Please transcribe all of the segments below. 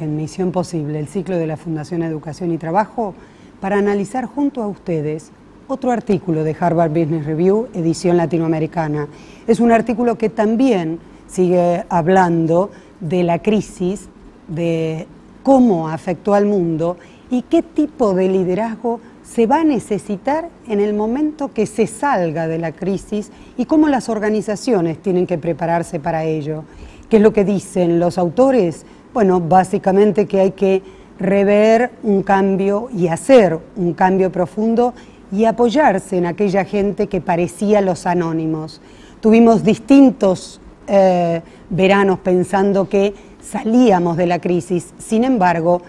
en Misión Posible, el ciclo de la Fundación Educación y Trabajo, para analizar junto a ustedes otro artículo de Harvard Business Review, edición latinoamericana. Es un artículo que también sigue hablando de la crisis, de cómo afectó al mundo y qué tipo de liderazgo se va a necesitar en el momento que se salga de la crisis y cómo las organizaciones tienen que prepararse para ello. ¿Qué es lo que dicen los autores? Bueno, básicamente que hay que rever un cambio y hacer un cambio profundo y apoyarse en aquella gente que parecía los anónimos. Tuvimos distintos veranos pensando que salíamos de la crisis. Sin embargo,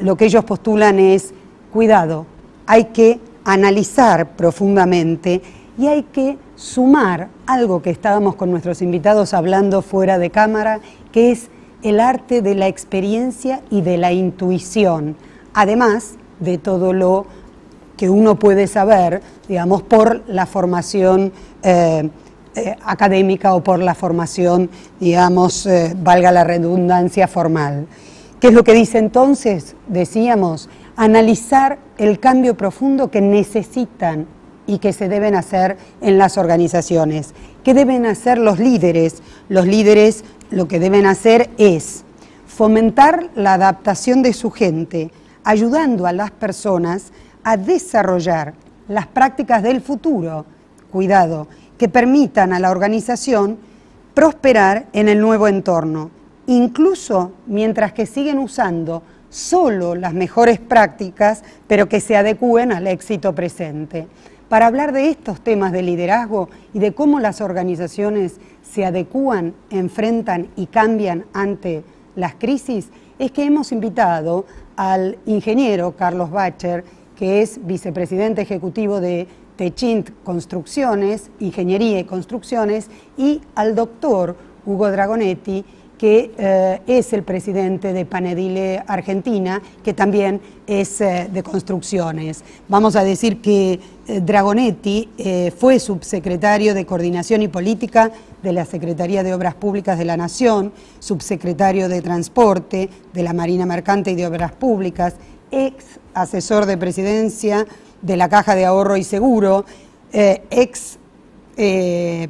lo que ellos postulan es, cuidado, hay que analizar profundamente y hay que sumar algo que estábamos con nuestros invitados hablando fuera de cámara, que es el arte de la experiencia y de la intuición, además de todo lo que uno puede saber, digamos, por la formación académica o por la formación, digamos, valga la redundancia, formal. ¿Qué es lo que dice entonces? Decíamos, analizar el cambio profundo que necesitan y que se deben hacer en las organizaciones. ¿Qué deben hacer los líderes? Los líderes lo que deben hacer es fomentar la adaptación de su gente, ayudando a las personas a desarrollar las prácticas del futuro, cuidado, que permitan a la organización prosperar en el nuevo entorno, incluso mientras que siguen usando solo las mejores prácticas, pero que se adecúen al éxito presente. Para hablar de estos temas de liderazgo y de cómo las organizaciones se adecúan, enfrentan y cambian ante las crisis, es que hemos invitado al ingeniero Carlos Bacher, que es vicepresidente ejecutivo de Techint Construcciones, Ingeniería y Construcciones, y al doctor Hugo Dragonetti, que es el presidente de Panedile Argentina, que también es de construcciones. Vamos a decir que Dragonetti fue subsecretario de Coordinación y Política de la Secretaría de Obras Públicas de la Nación, subsecretario de Transporte de la Marina Mercante y de Obras Públicas, ex asesor de presidencia de la Caja de Ahorro y Seguro, ex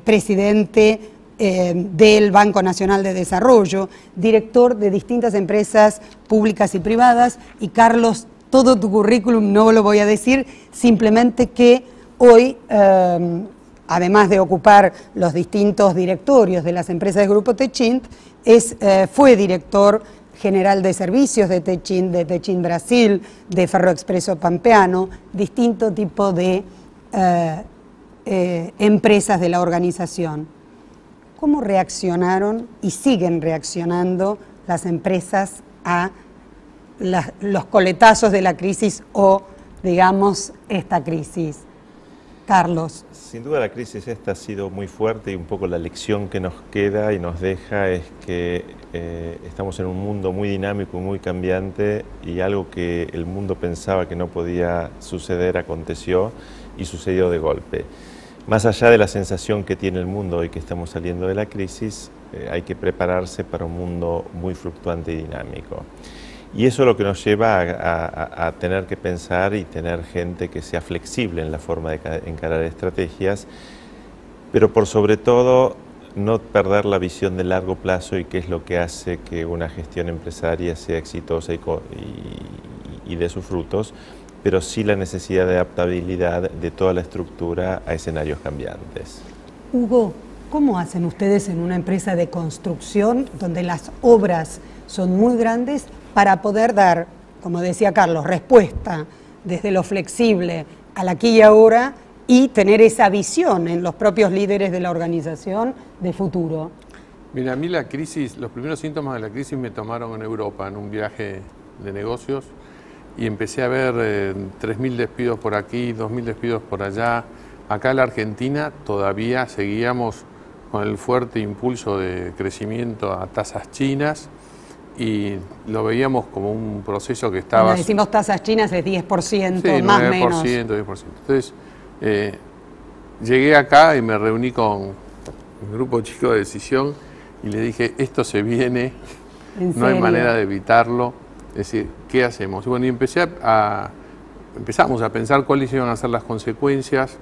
presidente del Banco Nacional de Desarrollo, director de distintas empresas públicas y privadas. Y Carlos, todo tu currículum no lo voy a decir, simplemente que hoy, además de ocupar los distintos directorios de las empresas del Grupo Techint, fue director general de servicios de Techint Brasil, de Ferroexpreso Pampeano, distinto tipo de empresas de la organización. ¿Cómo reaccionaron y siguen reaccionando las empresas a los coletazos de la crisis o, digamos, esta crisis? Carlos. Sin duda la crisis esta ha sido muy fuerte y un poco la lección que nos queda y nos deja es que estamos en un mundo muy dinámico y muy cambiante y algo que el mundo pensaba que no podía suceder aconteció y sucedió de golpe. Más allá de la sensación que tiene el mundo hoy que estamos saliendo de la crisis, hay que prepararse para un mundo muy fluctuante y dinámico. Y eso es lo que nos lleva a tener que pensar y tener gente que sea flexible en la forma de encarar estrategias, pero por sobre todo no perder la visión de largo plazo y qué es lo que hace que una gestión empresaria sea exitosa y dé sus frutos, pero sí la necesidad de adaptabilidad de toda la estructura a escenarios cambiantes. Hugo, ¿cómo hacen ustedes en una empresa de construcción donde las obras son muy grandes para poder dar, como decía Carlos, respuesta desde lo flexible al aquí y ahora y tener esa visión en los propios líderes de la organización de futuro? Mira, a mí la crisis, los primeros síntomas de la crisis me tomaron en Europa, en un viaje de negocios, y empecé a ver 3.000 despidos por aquí, 2.000 despidos por allá. Acá en la Argentina todavía seguíamos con el fuerte impulso de crecimiento a tasas chinas y lo veíamos como un proceso que estaba... Cuando decimos tasas chinas es 10%, sí, más o menos. 10%. Entonces, llegué acá y me reuní con un grupo chico de decisión y le dije, esto se viene... no hay manera de evitarlo. Es decir, ¿qué hacemos? Y bueno, y empezamos a pensar cuáles iban a ser las consecuencias.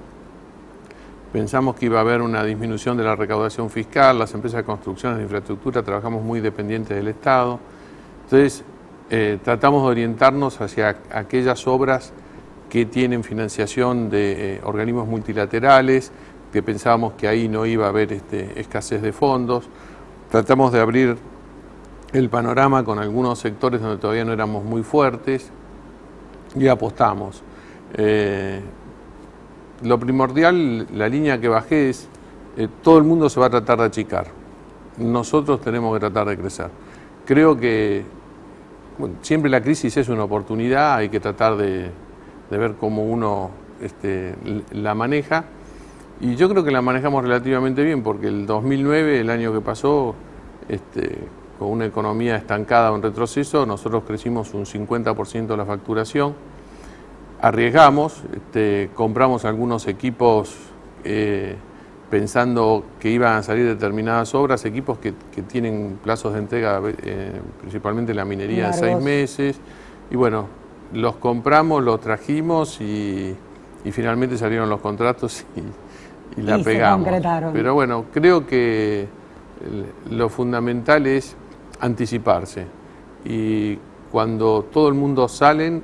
Pensamos que iba a haber una disminución de la recaudación fiscal, las empresas de construcciones de infraestructura trabajamos muy dependientes del Estado. Entonces, tratamos de orientarnos hacia aquellas obras que tienen financiación de organismos multilaterales, que pensábamos que ahí no iba a haber escasez de fondos. Tratamos de abrir el panorama con algunos sectores donde todavía no éramos muy fuertes y apostamos. Lo primordial, la línea que bajé es, todo el mundo se va a tratar de achicar. Nosotros tenemos que tratar de crecer. Creo que siempre la crisis es una oportunidad, hay que tratar de ver cómo uno la maneja. Y yo creo que la manejamos relativamente bien, porque el 2009, el año que pasó, con una economía estancada o en retroceso, nosotros crecimos un 50% de la facturación. Arriesgamos, compramos algunos equipos pensando que iban a salir determinadas obras, equipos que tienen plazos de entrega, principalmente la minería, de 6 meses. Y bueno, los compramos, los trajimos y finalmente salieron los contratos y la pegamos. Se concretaron. Pero bueno, creo que lo fundamental es anticiparse. Y cuando todo el mundo salen,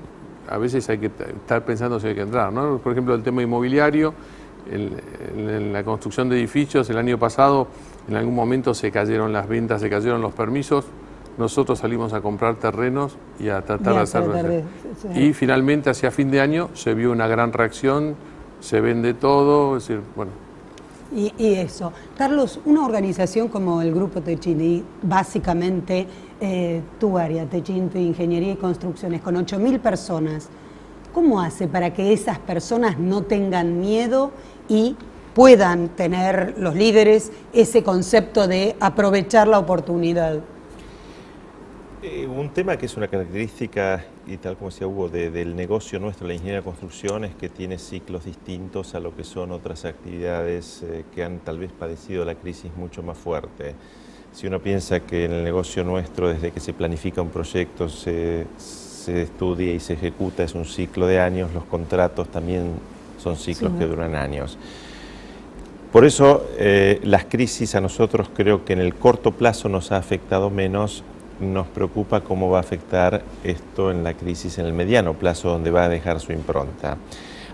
a veces hay que estar pensando si hay que entrar, ¿no? Por ejemplo, el tema inmobiliario, en la construcción de edificios, el año pasado, en algún momento se cayeron las ventas, se cayeron los permisos, nosotros salimos a comprar terrenos y a tratar de hacerlo. Y finalmente, hacia fin de año, se vio una gran reacción, se vende todo, es decir, bueno. Y eso. Carlos, una organización como el Grupo Techint, y básicamente tu área, Techint, Ingeniería y Construcciones, con 8.000 personas, ¿cómo hace para que esas personas no tengan miedo y puedan tener los líderes ese concepto de aprovechar la oportunidad? Un tema que es una característica, y tal como decía Hugo, del negocio nuestro, la ingeniería de construcción, es que tiene ciclos distintos a lo que son otras actividades que han tal vez padecido la crisis mucho más fuerte. Si uno piensa que en el negocio nuestro, desde que se planifica un proyecto, se estudia y se ejecuta, es un ciclo de años, los contratos también son ciclos que duran años. Por eso las crisis a nosotros creo que en el corto plazo nos ha afectado menos. Nos preocupa cómo va a afectar esto en la crisis en el mediano plazo, donde va a dejar su impronta.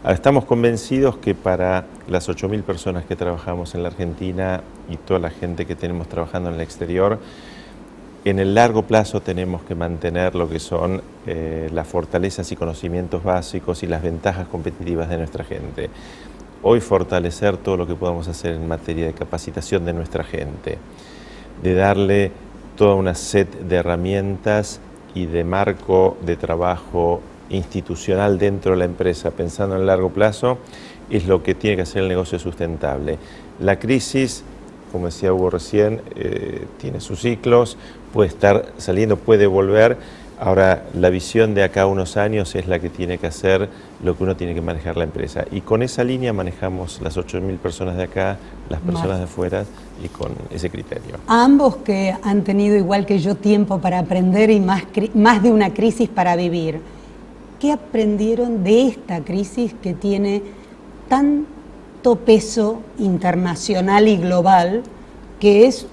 Ahora, estamos convencidos que para las 8.000 personas que trabajamos en la Argentina y toda la gente que tenemos trabajando en el exterior, en el largo plazo tenemos que mantener lo que son las fortalezas y conocimientos básicos y las ventajas competitivas de nuestra gente. Hoy fortalecer todo lo que podamos hacer en materia de capacitación de nuestra gente, de darle toda una set de herramientas y de marco de trabajo institucional dentro de la empresa, pensando en el largo plazo, es lo que tiene que hacer el negocio sustentable. La crisis, como decía Hugo recién, tiene sus ciclos, puede estar saliendo, puede volver. Ahora, la visión de acá a unos años es la que tiene que hacer lo que uno tiene que manejar la empresa. Y con esa línea manejamos las 8.000 personas de acá, las personas de afuera, y con ese criterio. A ambos que han tenido, igual que yo, tiempo para aprender y más de una crisis para vivir, ¿qué aprendieron de esta crisis que tiene tanto peso internacional y global, que es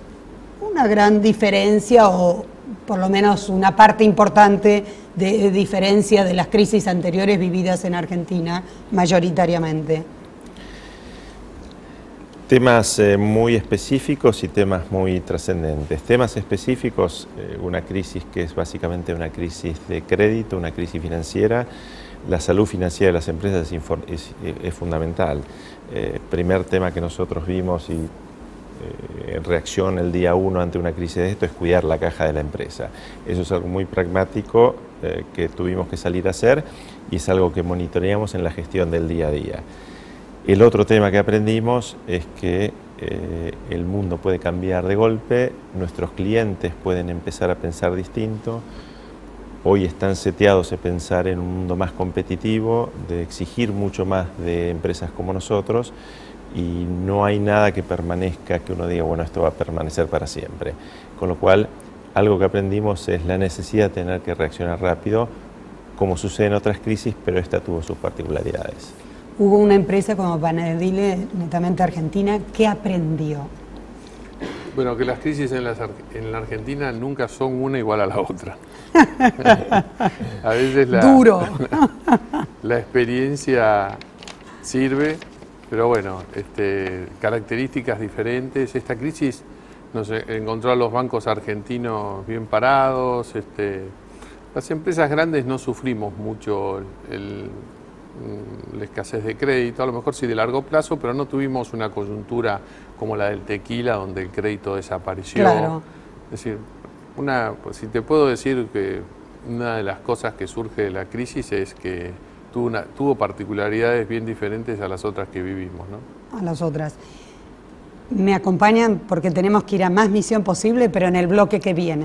una gran diferencia, o por lo menos una parte importante de diferencia de las crisis anteriores vividas en Argentina mayoritariamente? Temas muy específicos y temas muy trascendentes. Temas específicos, una crisis que es básicamente una crisis de crédito, una crisis financiera. La salud financiera de las empresas es fundamental. Primer tema que nosotros vimos y en reacción el día 1 ante una crisis de esto es cuidar la caja de la empresa. Eso es algo muy pragmático que tuvimos que salir a hacer y es algo que monitoreamos en la gestión del día a día. El otro tema que aprendimos es que el mundo puede cambiar de golpe, nuestros clientes pueden empezar a pensar distinto, hoy están seteados a pensar en un mundo más competitivo, de exigir mucho más de empresas como nosotros, y no hay nada que permanezca, que uno diga, bueno, esto va a permanecer para siempre. Con lo cual algo que aprendimos es la necesidad de tener que reaccionar rápido, como sucede en otras crisis, pero esta tuvo sus particularidades. Hubo una empresa como Banadile, netamente argentina, ¿qué aprendió? Bueno, que las crisis en la Argentina nunca son una igual a la otra. A veces Duro. la experiencia sirve, pero bueno, características diferentes. Esta crisis nos encontró a los bancos argentinos bien parados. Las empresas grandes no sufrimos mucho la escasez de crédito, a lo mejor sí de largo plazo, pero no tuvimos una coyuntura como la del tequila, donde el crédito desapareció. Claro. Es decir, pues, si te puedo decir que una de las cosas que surge de la crisis es que tuvo particularidades bien diferentes a las otras que vivimos, ¿no? A las otras. Me acompañan porque tenemos que ir a Más Misión Posible, pero en el bloque que viene.